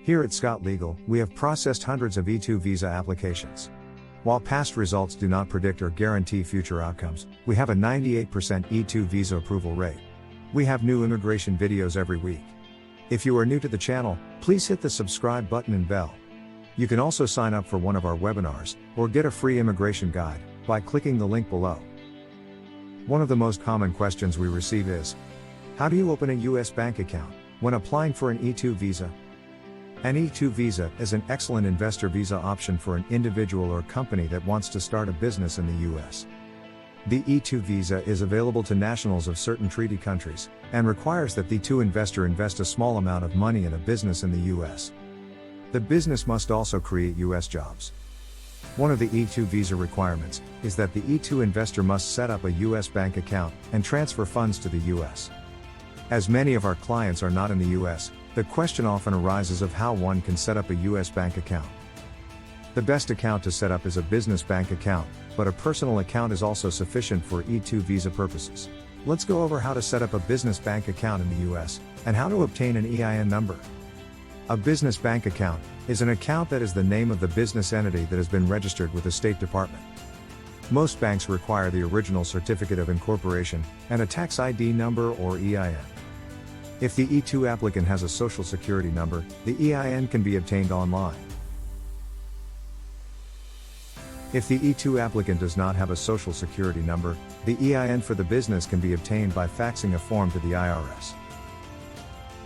Here at Scott Legal, we have processed hundreds of E-2 visa applications. While past results do not predict or guarantee future outcomes, we have a 98% E-2 visa approval rate. We have new immigration videos every week. If you are new to the channel, please hit the subscribe button and bell. You can also sign up for one of our webinars, or get a free immigration guide, by clicking the link below. One of the most common questions we receive is, how do you open a US bank account when applying for an E-2 visa? An E-2 visa is an excellent investor visa option for an individual or company that wants to start a business in the US. The E-2 visa is available to nationals of certain treaty countries, and requires that the E-2 investor invest a small amount of money in a business in the US. The business must also create US jobs. One of the E-2 visa requirements is that the E-2 investor must set up a US bank account and transfer funds to the US. As many of our clients are not in the US, the question often arises of how one can set up a US bank account. The best account to set up is a business bank account, but a personal account is also sufficient for E-2 visa purposes. Let's go over how to set up a business bank account in the US, and how to obtain an EIN number. A business bank account is an account that is the name of the business entity that has been registered with the State Department. Most banks require the original certificate of incorporation and a tax ID number or EIN. If the E-2 applicant has a social security number, the EIN can be obtained online. If the E-2 applicant does not have a social security number, the EIN for the business can be obtained by faxing a form to the IRS.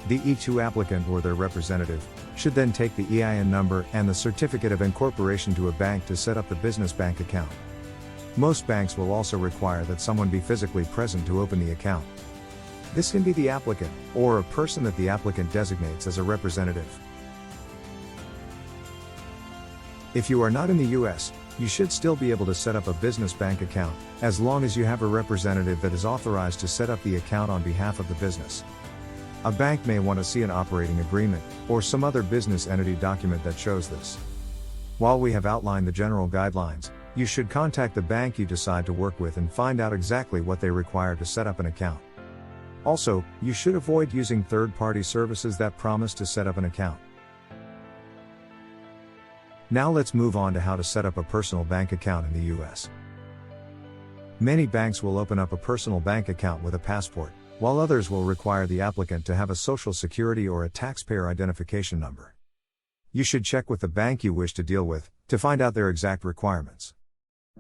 The E-2 applicant or their representative should then take the EIN number and the certificate of incorporation to a bank to set up the business bank account. Most banks will also require that someone be physically present to open the account. This can be the applicant, or a person that the applicant designates as a representative. If you are not in the US, you should still be able to set up a business bank account, as long as you have a representative that is authorized to set up the account on behalf of the business. A bank may want to see an operating agreement, or some other business entity document that shows this. While we have outlined the general guidelines, you should contact the bank you decide to work with and find out exactly what they require to set up an account. Also, you should avoid using third-party services that promise to set up an account. Now let's move on to how to set up a personal bank account in the US. Many banks will open up a personal bank account with a passport, while others will require the applicant to have a social security or a taxpayer identification number. You should check with the bank you wish to deal with, to find out their exact requirements.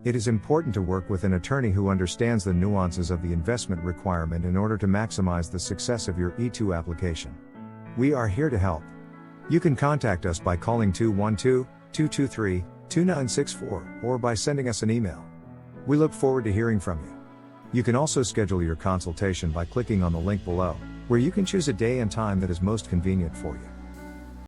It is important to work with an attorney who understands the nuances of the investment requirement in order to maximize the success of your E-2 application. We are here to help. You can contact us by calling 212-223-2964 or by sending us an email. We look forward to hearing from you. You can also schedule your consultation by clicking on the link below, where you can choose a day and time that is most convenient for you.